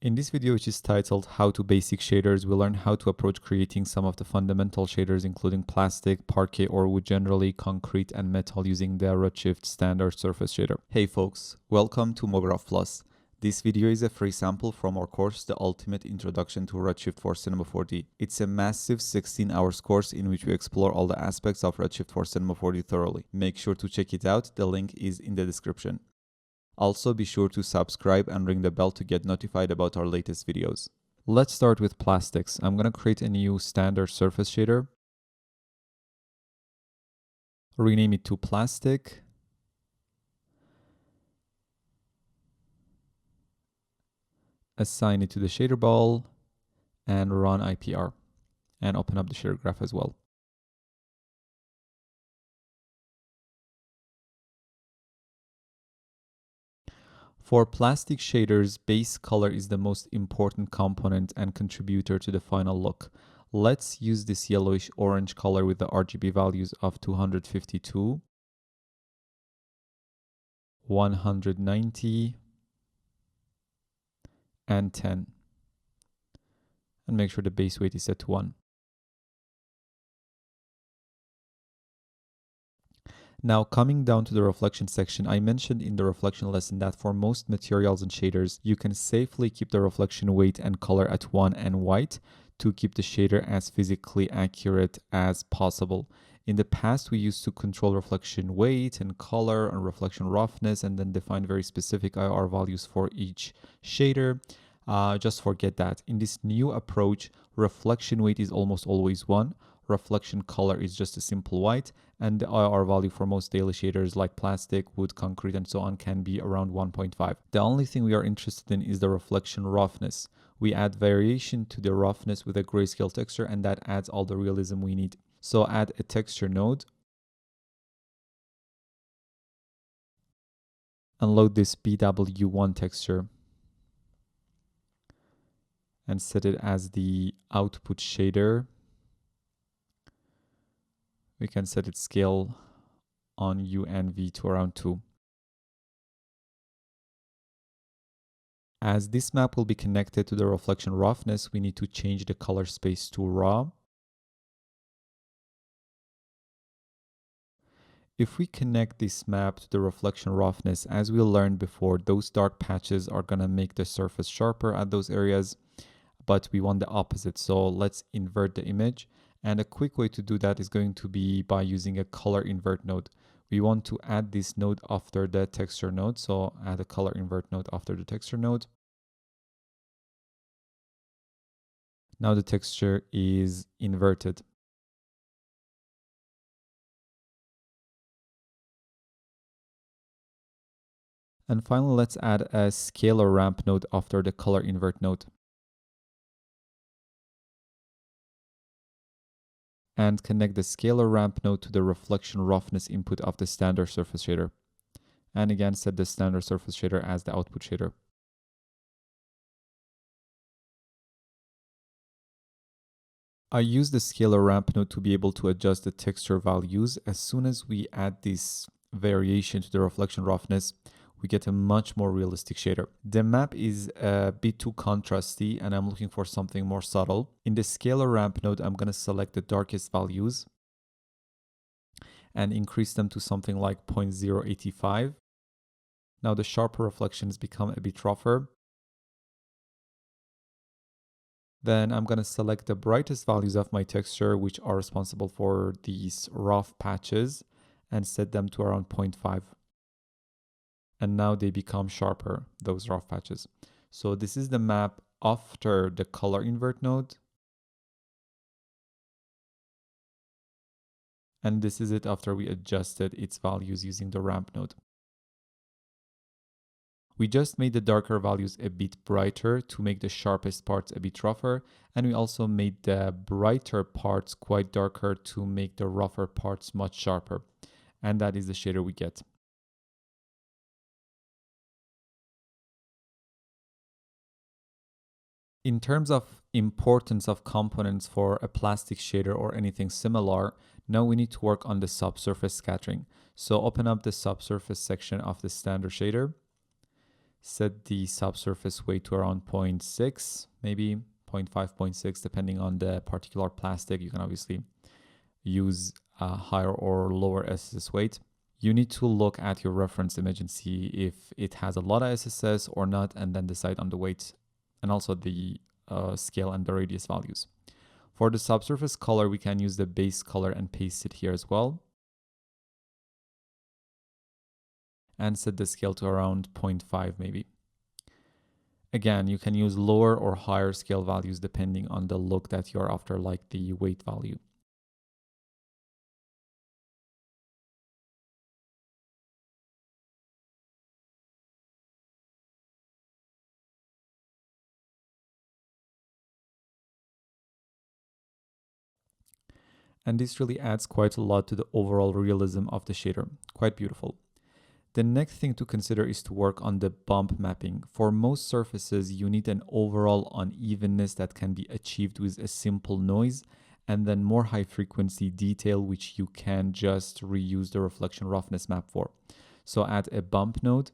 In this video, which is titled How to Basic Shaders, we'll learn how to approach creating some of the fundamental shaders, including plastic, parquet, or wood generally, concrete, and metal using the Redshift standard surface shader. Hey folks, welcome to MoGraph Plus. This video is a free sample from our course, The Ultimate Introduction to Redshift for Cinema 4D. It's a massive 16-hour course in which we explore all the aspects of Redshift for Cinema 4D thoroughly. Make sure to check it out, the link is in the description. Also, be sure to subscribe and ring the bell to get notified about our latest videos. Let's start with plastics. I'm going to create a new standard surface shader. Rename it to plastic. Assign it to the shader ball and run IPR and open up the shader graph as well. For plastic shaders, base color is the most important component and contributor to the final look. Let's use this yellowish orange color with the RGB values of 252, 190, and 10. And make sure the base weight is set to 1. Now, coming down to the reflection section, I mentioned in the reflection lesson that for most materials and shaders, you can safely keep the reflection weight and color at 1 and white to keep the shader as physically accurate as possible. In the past, we used to control reflection weight and color and reflection roughness and then define very specific IR values for each shader. Just forget that. In this new approach, reflection weight is almost always 1. Reflection color is just a simple white, and the IR value for most daily shaders like plastic, wood, concrete, and so on can be around 1.5. The only thing we are interested in is the reflection roughness. We add variation to the roughness with a grayscale texture, and that adds all the realism we need. So add a texture node and load this BW1 texture and set it as the output shader. We can set its scale on U and V to around 2. As this map will be connected to the reflection roughness, we need to change the color space to raw. If we connect this map to the reflection roughness, as we learned before, those dark patches are going to make the surface sharper at those areas, but we want the opposite. So let's invert the image. And a quick way to do that is going to be by using a color invert node. We want to add this node after the texture node. So add a color invert node after the texture node. Now the texture is inverted. And finally, let's add a scalar ramp node after the color invert node. And connect the scalar ramp node to the reflection roughness input of the standard surface shader. And again, set the standard surface shader as the output shader. I use the scalar ramp node to be able to adjust the texture values. As soon as we add this variation to the reflection roughness, we get a much more realistic shader. The map is a bit too contrasty and I'm looking for something more subtle. In the scalar ramp node, I'm going to select the darkest values and increase them to something like 0.085. Now the sharper reflections become a bit rougher. Then I'm going to select the brightest values of my texture, which are responsible for these rough patches, and set them to around 0.5. And now they become sharper, those rough patches. So this is the map after the color invert node. And this is it after we adjusted its values using the ramp node. We just made the darker values a bit brighter to make the sharpest parts a bit rougher. And we also made the brighter parts quite darker to make the rougher parts much sharper. And that is the shader we get. In terms of importance of components for a plastic shader or anything similar, now we need to work on the subsurface scattering. So open up the subsurface section of the standard shader. Set the subsurface weight to around 0.6, maybe 0.5, 0.6, depending on the particular plastic. You can obviously use a higher or lower SSS weight. You need to look at your reference image and see if it has a lot of SSS or not, and then decide on the weight and also the scale and the radius values. For the subsurface color, we can use the base color and paste it here as well. And set the scale to around 0.5 maybe. Again, you can use lower or higher scale values depending on the look that you're after, like the weight value. And this really adds quite a lot to the overall realism of the shader. Quite beautiful. The next thing to consider is to work on the bump mapping. For most surfaces, you need an overall unevenness that can be achieved with a simple noise, and then more high frequency detail, which you can just reuse the reflection roughness map for. So add a bump node.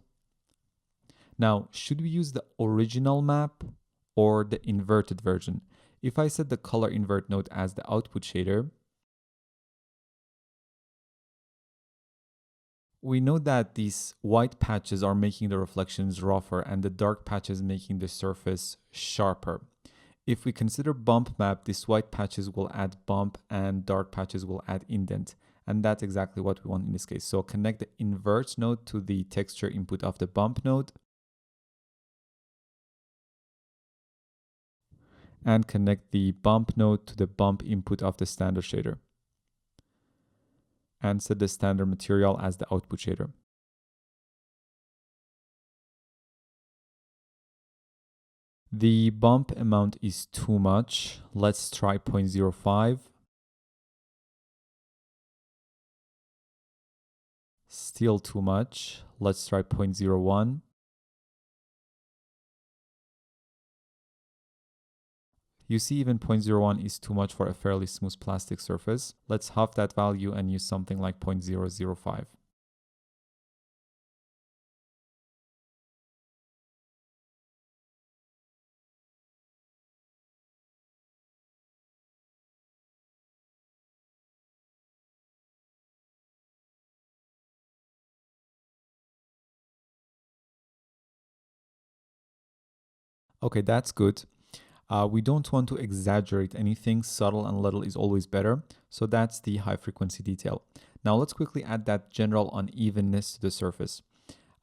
Now, should we use the original map or the inverted version? If I set the color invert node as the output shader, we know that these white patches are making the reflections rougher and the dark patches making the surface sharper. If we consider bump map, these white patches will add bump and dark patches will add indent. And that's exactly what we want in this case. So connect the invert node to the texture input of the bump node. And connect the bump node to the bump input of the standard shader. And set the standard material as the output shader. The bump amount is too much. Let's try 0.05. Still too much. Let's try 0.01. You see, even 0.01 is too much for a fairly smooth plastic surface. Let's half that value and use something like 0.005. Okay, that's good. We don't want to exaggerate anything. Subtle and little is always better. So that's the high frequency detail. Now let's quickly add that general unevenness to the surface.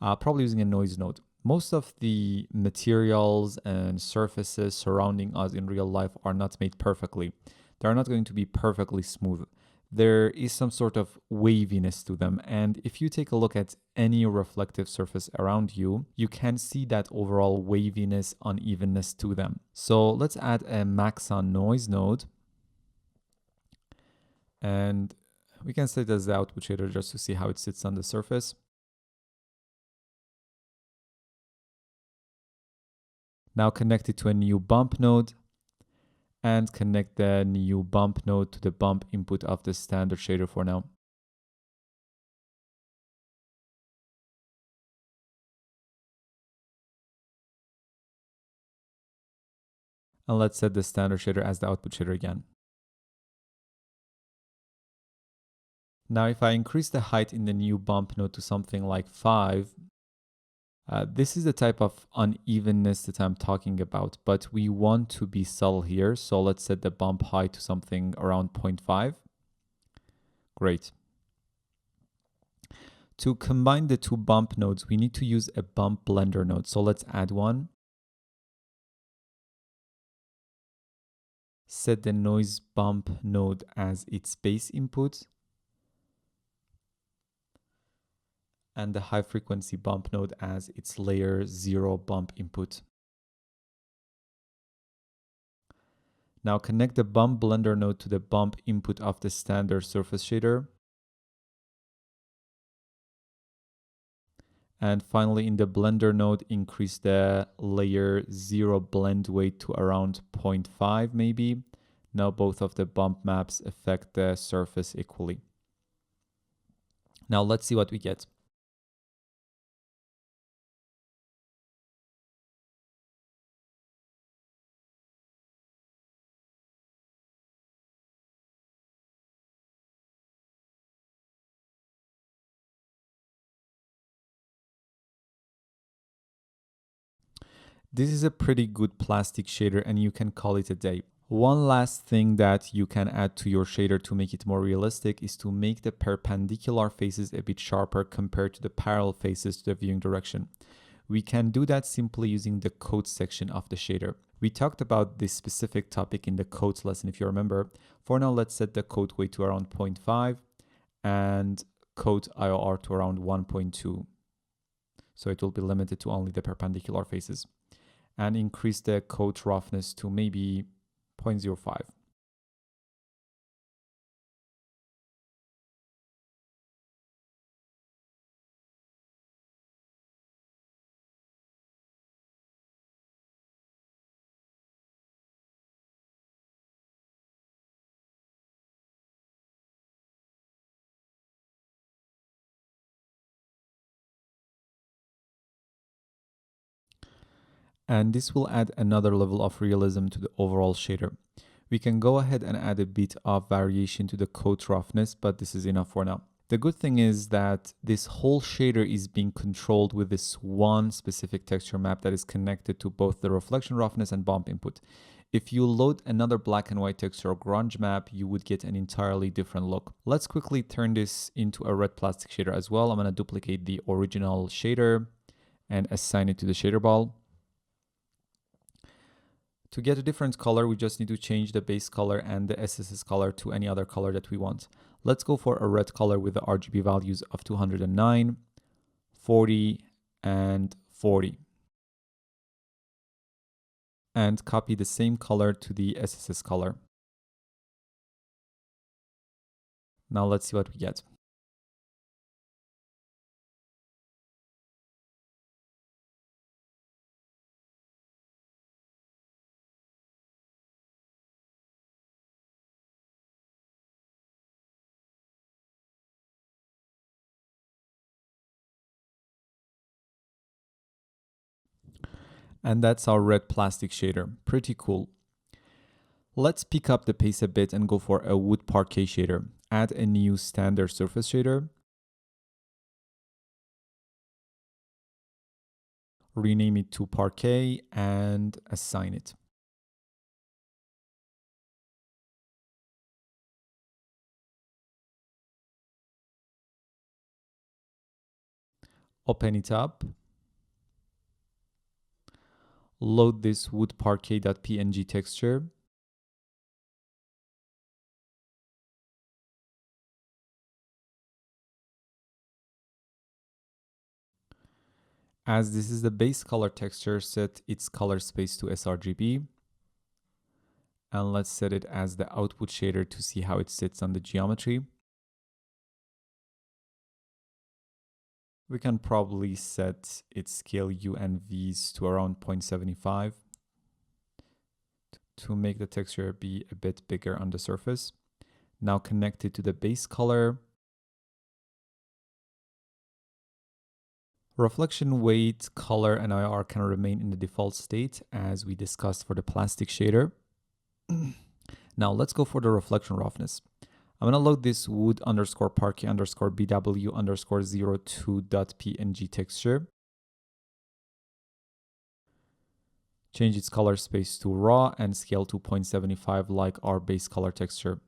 Probably using a noise node. Most of the materials and surfaces surrounding us in real life are not made perfectly. They're not going to be perfectly smooth. There is some sort of waviness to them. And if you take a look at any reflective surface around you, you can see that overall waviness, unevenness to them. So let's add a max on noise node. And we can set it as the output shader just to see how it sits on the surface. Now connect it to a new bump node and connect the new bump node to the bump input of the standard shader for now. And let's set the standard shader as the output shader again. Now, if I increase the height in the new bump node to something like 5, this is the type of unevenness that I'm talking about, but we want to be subtle here. So let's set the bump height to something around 0.5. Great. To combine the two bump nodes, we need to use a bump blender node. So let's add one. Set the noise bump node as its base input. And the high frequency bump node as its layer 0 bump input. Now connect the bump blender node to the bump input of the standard surface shader. And finally, in the blender node, increase the layer 0 blend weight to around 0.5 maybe. Now both of the bump maps affect the surface equally. Now let's see what we get. This is a pretty good plastic shader and you can call it a day. One last thing that you can add to your shader to make it more realistic is to make the perpendicular faces a bit sharper compared to the parallel faces to the viewing direction. We can do that simply using the codes section of the shader. We talked about this specific topic in the codes lesson if you remember. For now, let's set the code weight to around 0.5 and code IOR to around 1.2. So it will be limited to only the perpendicular faces. And increase the code roughness to maybe 0.05. And this will add another level of realism to the overall shader. We can go ahead and add a bit of variation to the coat roughness, but this is enough for now. The good thing is that this whole shader is being controlled with this one specific texture map that is connected to both the reflection roughness and bump input. If you load another black and white texture or grunge map, you would get an entirely different look. Let's quickly turn this into a red plastic shader as well. I'm going to duplicate the original shader and assign it to the shader ball. To get a different color, we just need to change the base color and the SSS color to any other color that we want. Let's go for a red color with the RGB values of 209, 40, and 40. And copy the same color to the SSS color. Now let's see what we get. And that's our red plastic shader. Pretty cool. Let's pick up the pace a bit and go for a wood parquet shader. Add a new standard surface shader. Rename it to parquet and assign it. Open it up. Load this wood parquet.png texture. As this is the base color texture, set its color space to sRGB. And let's set it as the output shader to see how it sits on the geometry. We can probably set its scale U and Vs to around 0.75 to make the texture be a bit bigger on the surface. Now connect it to the base color. Reflection weight, color, and IR can remain in the default state as we discussed for the plastic shader. Now let's go for the reflection roughness. I'm going to load this wood underscore parquet underscore BW underscore 02.png texture. Change its color space to raw and scale to 0.75 like our base color texture.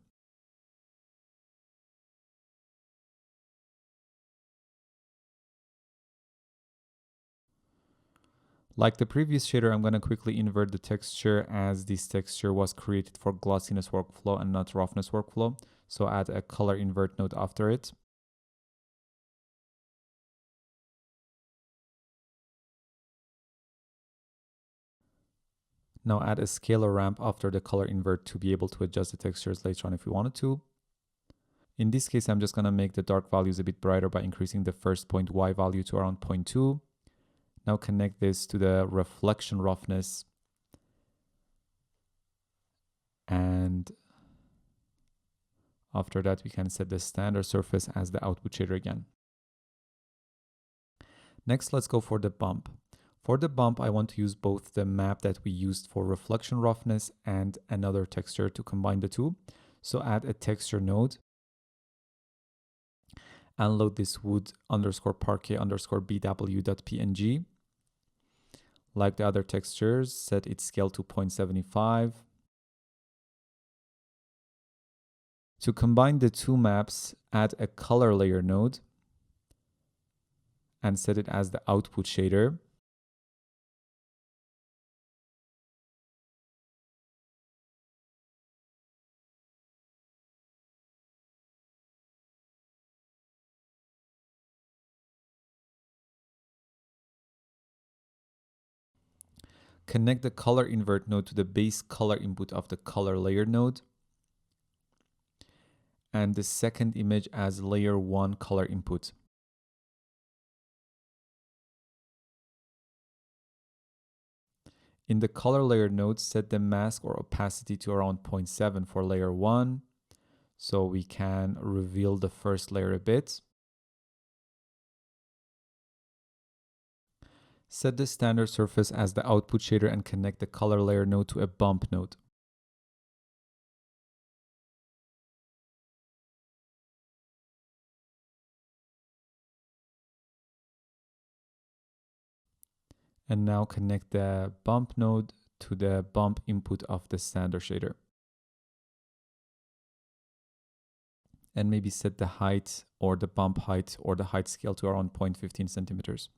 Like the previous shader, I'm going to quickly invert the texture as this texture was created for glossiness workflow and not roughness workflow. So add a color invert node after it. Now add a scalar ramp after the color invert to be able to adjust the textures later on if we wanted to. In this case, I'm just going to make the dark values a bit brighter by increasing the first point Y value to around 0.2. Now connect this to the reflection roughness. And after that, we can set the standard surface as the output shader again. Next, let's go for the bump. For the bump, I want to use both the map that we used for reflection roughness and another texture to combine the two. So add a texture node and load this wood underscore parquet underscore bw.png. Like the other textures, set its scale to 0.75. To combine the two maps, add a color layer node and set it as the output shader. Connect the color invert node to the base color input of the color layer node, and the second image as layer 1 color input. In the color layer node, set the mask or opacity to around 0.7 for layer 1, so we can reveal the first layer a bit. Set the standard surface as the output shader and connect the color layer node to a bump node. And now connect the bump node to the bump input of the standard shader. And maybe set the height or the bump height or the height scale to around 0.15 centimeters.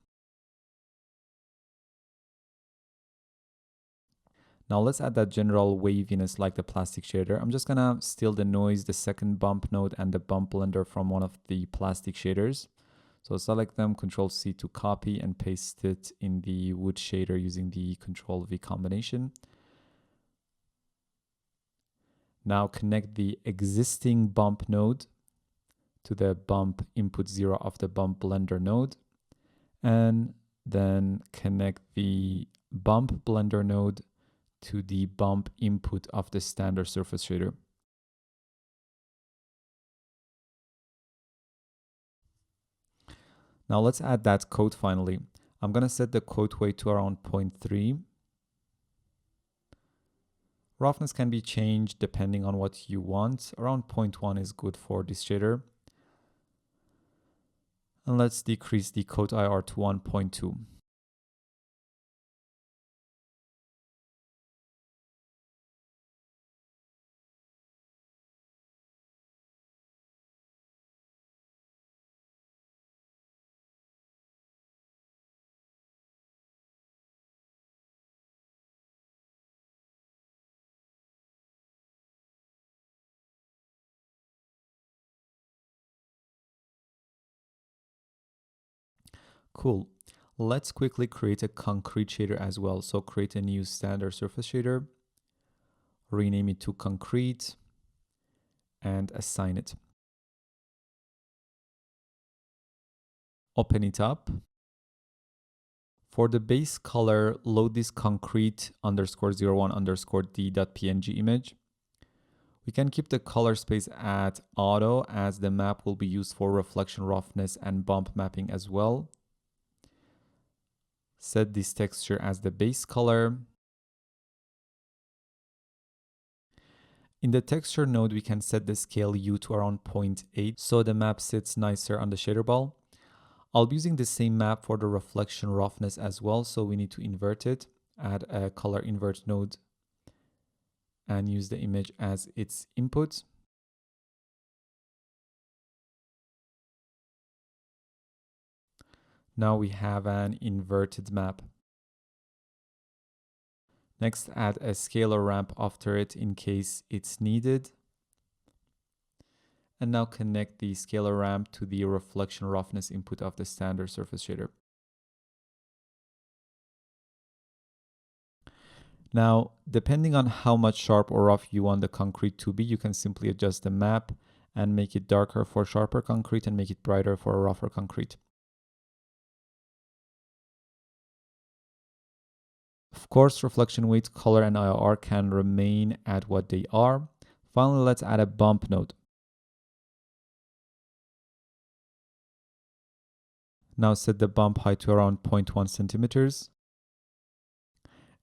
Now let's add that general waviness like the plastic shader. I'm just gonna steal the noise, the second bump node, and the bump blender from one of the plastic shaders. So select them, Control C to copy and paste it in the wood shader using the Control V combination. Now connect the existing bump node to the bump input 0 of the bump blender node, and then connect the bump blender node to the bump input of the standard surface shader. Now let's add that coat finally. I'm going to set the coat weight to around 0.3. Roughness can be changed depending on what you want. Around 0.1 is good for this shader. And let's decrease the coat IR to 1.2. Cool. Let's quickly create a concrete shader as well. So create a new standard surface shader, rename it to concrete, and assign it. Open it up. For the base color, load this concrete _01_d.png image. We can keep the color space at auto as the map will be used for reflection roughness and bump mapping as well. Set this texture as the base color. In the texture node, we can set the scale U to around 0.8 so the map sits nicer on the shader ball. I'll be using the same map for the reflection roughness as well, so we need to invert it. Add a color invert node and use the image as its input. Now we have an inverted map. Next, add a scalar ramp after it in case it's needed. And now connect the scalar ramp to the reflection roughness input of the standard surface shader. Now, depending on how much sharp or rough you want the concrete to be, you can simply adjust the map and make it darker for sharper concrete and make it brighter for a rougher concrete. Of course, reflection weight, color, and IR can remain at what they are. Finally, let's add a bump node. Now set the bump height to around 0.1 centimeters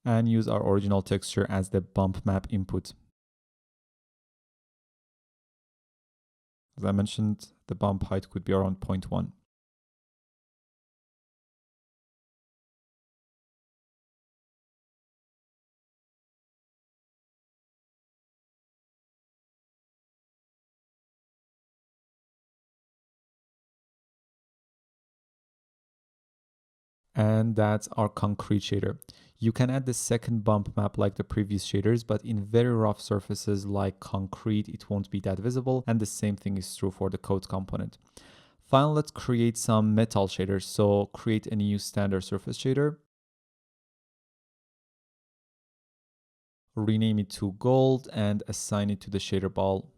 and use our original texture as the bump map input. As I mentioned, the bump height could be around 0.1. And that's our concrete shader. You can add the second bump map like the previous shaders, but in very rough surfaces like concrete, it won't be that visible. And the same thing is true for the coat component. Finally, let's create some metal shaders. So create a new standard surface shader. Rename it to gold and assign it to the shader ball.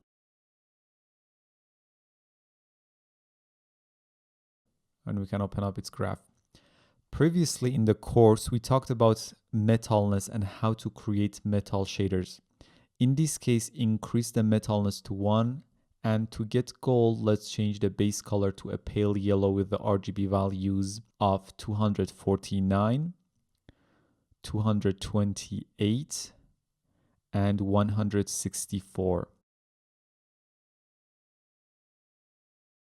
And we can open up its graph. Previously in the course, we talked about metalness and how to create metal shaders. In this case, increase the metalness to 1, and to get gold, let's change the base color to a pale yellow with the RGB values of 249, 228, and 164.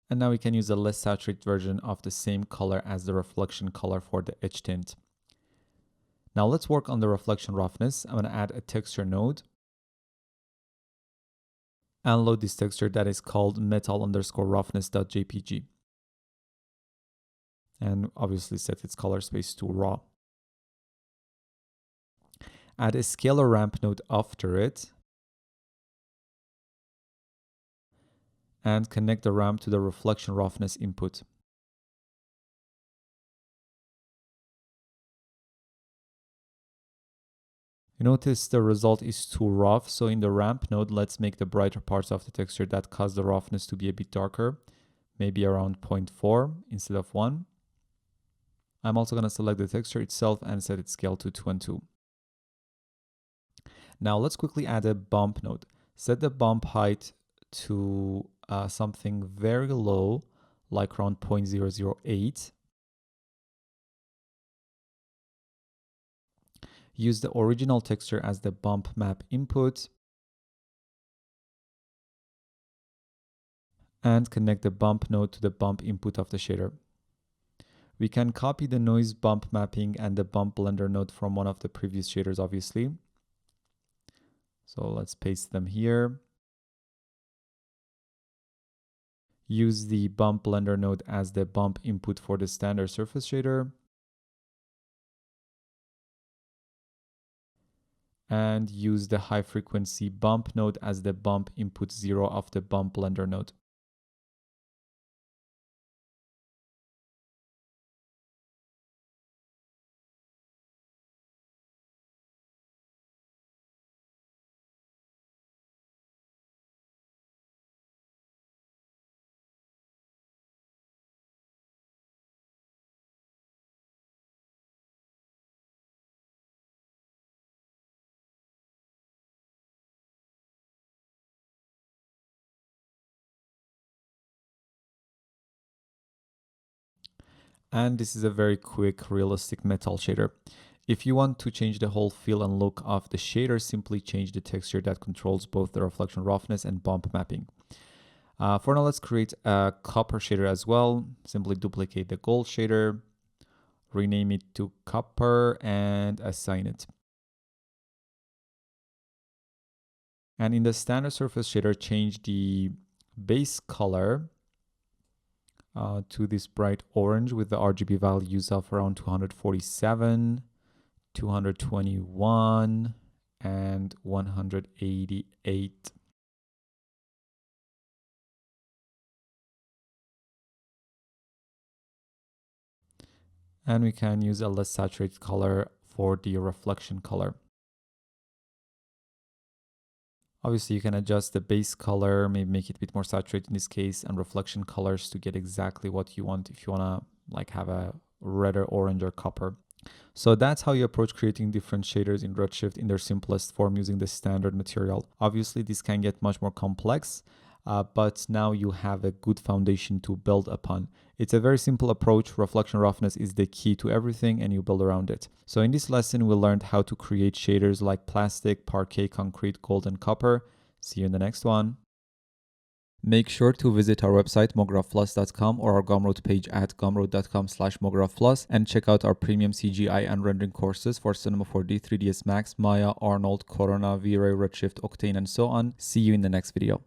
And now we can use a less saturated version of the same color as the reflection color for the edge tint. Now let's work on the reflection roughness. I'm going to add a texture node and load this texture that is called metal_roughness.jpg. And obviously set its color space to raw. Add a scalar ramp node after it and connect the ramp to the reflection roughness input. You notice the result is too rough, so in the ramp node, let's make the brighter parts of the texture that cause the roughness to be a bit darker, maybe around 0.4 instead of 1. I'm also going to select the texture itself and set its scale to 2 and 2. Now let's quickly add a bump node. Set the bump height to something very low, like around 0.008. Use the original texture as the bump map input and connect the bump node to the bump input of the shader. We can copy the noise bump mapping and the bump blender node from one of the previous shaders, obviously. So let's paste them here. Use the bump blender node as the bump input for the standard surface shader. And use the high frequency bump node as the bump input 0 of the bump blender node. And this is a very quick, realistic metal shader. If you want to change the whole feel and look of the shader, simply change the texture that controls both the reflection roughness and bump mapping. For now, let's create a copper shader as well. Simply duplicate the gold shader, rename it to copper, and assign it. And in the standard surface shader, change the base color to this bright orange with the RGB values of around 247, 221, and 188. And we can use a less saturated color for the reflection color. Obviously, you can adjust the base color, maybe make it a bit more saturated in this case, and reflection colors to get exactly what you want if you want to like have a redder orange or copper. So that's how you approach creating different shaders in Redshift in their simplest form using the standard material. Obviously, this can get much more complex, but now you have a good foundation to build upon. It's a very simple approach. Reflection roughness is the key to everything and you build around it. So in this lesson, we learned how to create shaders like plastic, parquet, concrete, gold, and copper. See you in the next one. Make sure to visit our website mographplus.com or our Gumroad page at gumroad.com/mographplus and check out our premium CGI and rendering courses for Cinema 4D, 3ds Max, Maya, Arnold, Corona, V-Ray, Redshift, Octane, and so on. See you in the next video.